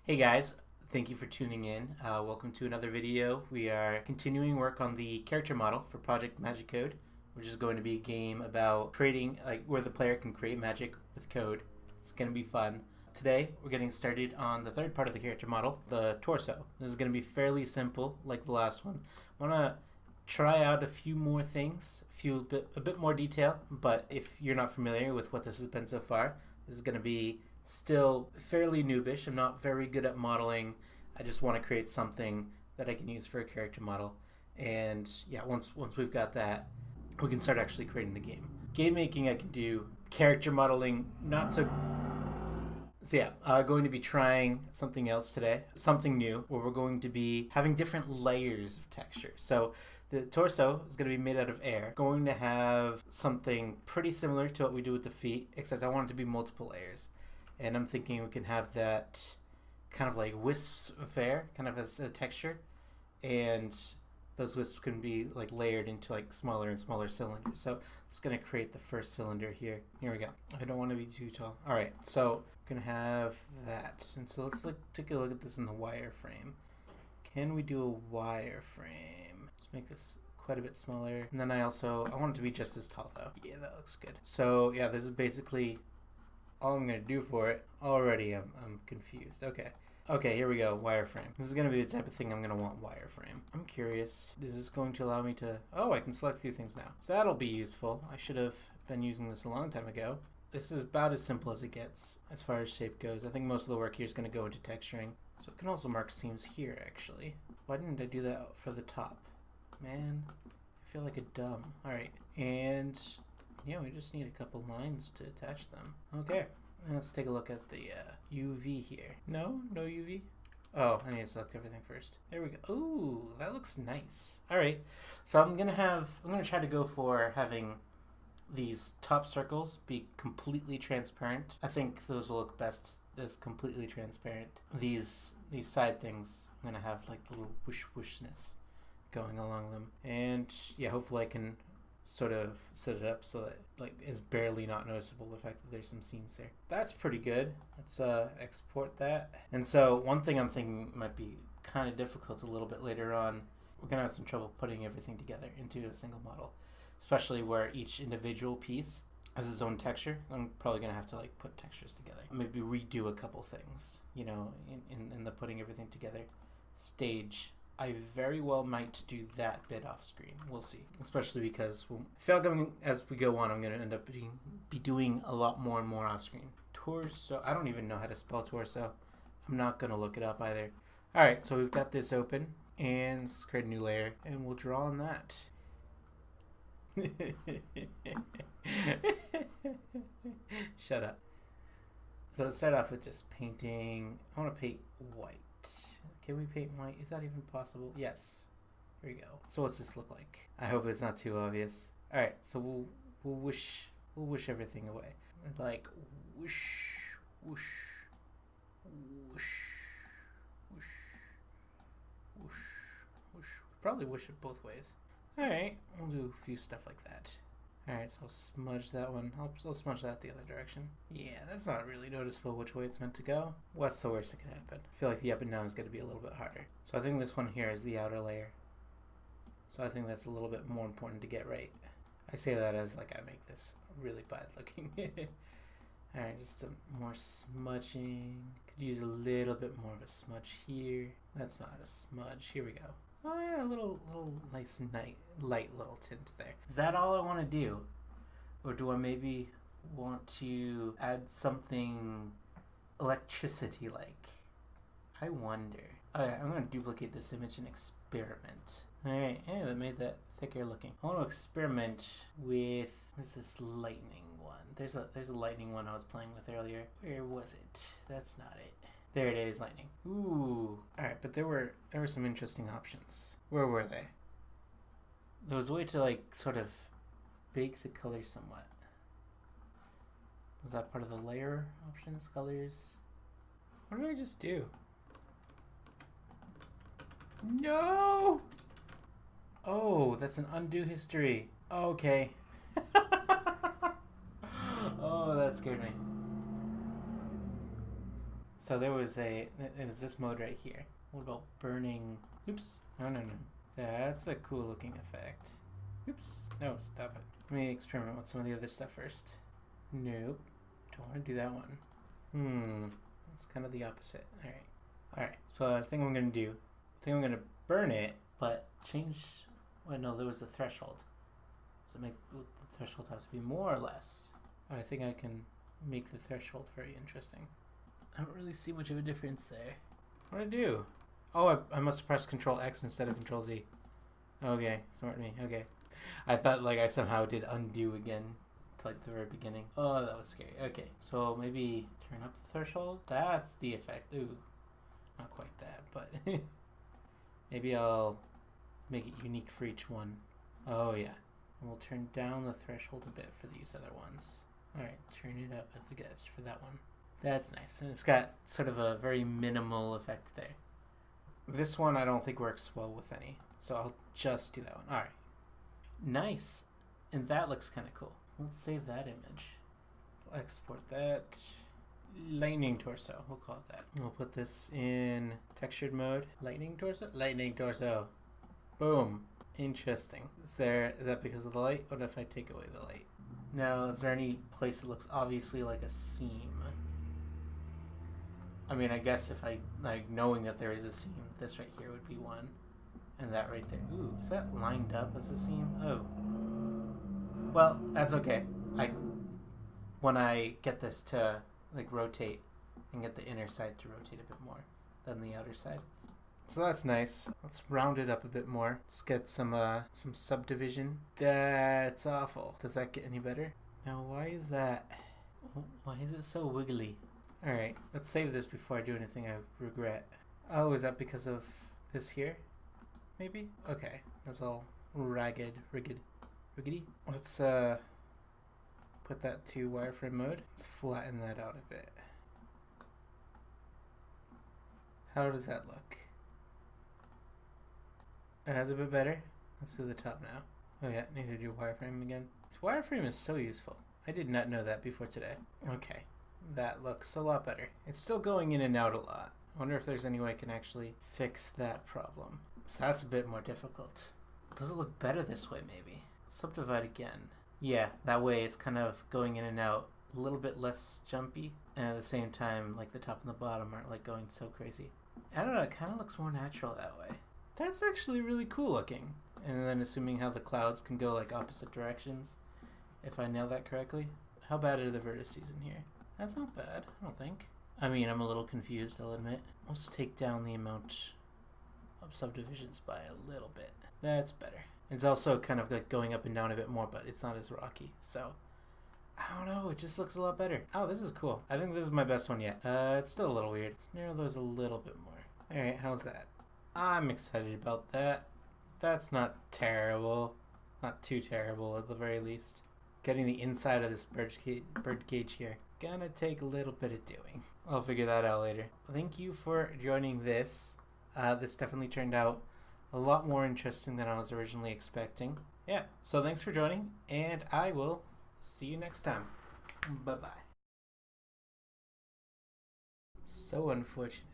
Hey guys, thank you for tuning in. Welcome to another video. We are continuing work on the character model for Project Magicode, which is going to be a game about creating, where the player can create magic with code. It's going to be fun. Today, we're getting started on the third part of the character model, the torso. This is going to be fairly simple, like the last one. I want to try out a few more things, a bit more detail, but if you're not familiar with what this has been so far, this is going to be still fairly noobish. I'm not very good at modeling. I just want to create something that I can use for a character model. And yeah, once we've got that, we can start actually creating the game. Game making I can do. Character modeling, not so. So yeah, going to be trying something else today, something new, where we're going to be having different layers of texture. So the torso is going to be made out of air. Going to have something pretty similar to what we do with the feet, except I want it to be multiple layers. And I'm thinking we can have that kind of like wisps of air, kind of as a texture, and those wisps can be like layered into like smaller and smaller cylinders. So it's going to create the first cylinder here. Here we go. I don't want to be too tall. All right, so I'm going to have that. And so let's take a look at this in the wireframe. Can we do a wireframe? Let's make this quite a bit smaller. And then I want it to be just as tall though. Yeah, that looks good. So yeah, this is basically all I'm going to do for it. Already I'm confused. Okay, here we go. Wireframe. This is going to be the type of thing I'm going to want wireframe. I'm curious. Is this going to allow me to... Oh, I can select through things now. So that'll be useful. I should have been using this a long time ago. This is about as simple as it gets as far as shape goes. I think most of the work here is going to go into texturing. So it can also mark seams here, actually. Why didn't I do that for the top? Man, I feel like a dumb. Alright, and... yeah, we just need a couple lines to attach them. Okay, and let's take a look at the UV here. No UV? Oh, I need to select everything first. There we go. Ooh, that looks nice. All right, so I'm gonna try to go for having these top circles be completely transparent. I think those will look best as completely transparent. These side things, I'm gonna have like the little whooshness going along them, and yeah, hopefully I can sort of set it up so that like is barely not noticeable, the fact that there's some seams there. That's pretty good. Let's export that. And so one thing I'm thinking might be kind of difficult a little bit later on, we're gonna have some trouble putting everything together into a single model, especially where each individual piece has its own texture. I'm probably gonna have to like put textures together, maybe redo a couple things, you know, in the putting everything together stage. I very well might do that bit off screen. We'll see. Especially because I feel like as we go on, I'm going to end up be doing a lot more and more off screen. Torso. I don't even know how to spell torso. I'm not going to look it up either. Alright, so we've got this open. And let's create a new layer. And we'll draw on that. Shut up. So let's start off with just painting. I want to paint white. Can we paint white? Is that even possible? Yes. Here we go. So what's this look like? I hope it's not too obvious. All right. So we'll wish everything away. Like whoosh, whoosh, whoosh, whoosh, whoosh, whoosh. Probably wish it both ways. All right. We'll do a few stuff like that. Alright, so I'll smudge that one. I'll smudge that the other direction. Yeah, that's not really noticeable which way it's meant to go. What's the worst that could happen? I feel like the up and down is going to be a little bit harder. So I think this one here is the outer layer. So I think that's a little bit more important to get right. I say that as like I make this really bad looking. Alright, just some more smudging. Could use a little bit more of a smudge here. That's not a smudge. Here we go. Oh yeah, a little nice light little tint there. Is that all I want to do? Or do I maybe want to add something electricity-like? I wonder. Alright, I'm going to duplicate this image and experiment. Alright, yeah, that made that thicker looking. I want to experiment with... where's this lightning one? There's a lightning one I was playing with earlier. Where was it? That's not it. There it is, lightning. Ooh. Alright, but there were some interesting options. Where were they? There was a way to like sort of bake the color somewhat. Was that part of the layer options, colors? What did I just do? No! Oh, that's an undo history. Okay. Oh, that scared me. So there was it was this mode right here. What about burning? Oops. No. That's a cool looking effect. Oops. No, stop it. Let me experiment with some of the other stuff first. Nope. Don't want to do that one. That's kind of the opposite. Alright. So I think I'm going to I'm going to burn it, but change... Wait, no, there was the threshold. Does it make the threshold have to be more or less? I think I can make the threshold very interesting. I don't really see much of a difference there. What did I do? Oh, I must press Control X instead of Control Z. Okay, smart me. Okay. I thought like I somehow did undo again to like the very beginning. Oh, that was scary. Okay, so maybe turn up the threshold. That's the effect. Ooh, not quite that, but maybe I'll make it unique for each one. Oh yeah. And we'll turn down the threshold a bit for these other ones. Alright, turn it up at the guess for that one. That's nice. And it's got sort of a very minimal effect there. This one I don't think works well with any, so I'll just do that one. Alright. Nice. And that looks kind of cool. Let's save that image. We'll export that. Lightning torso, we'll call it that. We'll put this in textured mode. Lightning torso? Lightning torso. Boom. Interesting. Is that because of the light? What if I take away the light? Now, is there any place that looks obviously like a seam? I mean, I guess if I, like, knowing that there is a seam, this right here would be one. And that right there. Ooh, is that lined up as a seam? Oh. Well, that's okay. When I get this to, like, rotate, and get the inner side to rotate a bit more than the outer side. So that's nice. Let's round it up a bit more. Let's get some subdivision. That's awful. Does that get any better? Now, why is that? Why is it so wiggly? Alright, let's save this before I do anything I regret. Oh, is that because of this here? Maybe? Okay, that's all riggedy. Let's put that to wireframe mode. Let's flatten that out a bit. How does that look? That's a bit better. Let's do the top now. Oh yeah, need to do wireframe again. This wireframe is so useful. I did not know that before today. Okay, that looks a lot better. It's still going in and out a lot. I wonder if there's any way I can actually fix that problem. So that's a bit more difficult. Does it look better this way maybe? Subdivide again. Yeah, that way it's kind of going in and out a little bit less jumpy, and at the same time like the top and the bottom aren't like going so crazy. I don't know, it kind of looks more natural that way. That's actually really cool looking. And then assuming how the clouds can go like opposite directions, if I nail that correctly. How bad are the vertices in here? That's not bad, I don't think. I mean, I'm a little confused, I'll admit. Let's take down the amount of subdivisions by a little bit. That's better. It's also kind of like going up and down a bit more, but it's not as rocky. So, I don't know, it just looks a lot better. Oh, this is cool. I think this is my best one yet. It's still a little weird. Let's narrow those a little bit more. Alright, how's that? I'm excited about that. That's not terrible. Not too terrible at the very least. Getting the inside of this bird cage here. Gonna take a little bit of doing. I'll figure that out later. Thank you for joining this. This definitely turned out a lot more interesting than I was originally expecting. Yeah, so thanks for joining, and I will see you next time. Bye-bye. So unfortunate.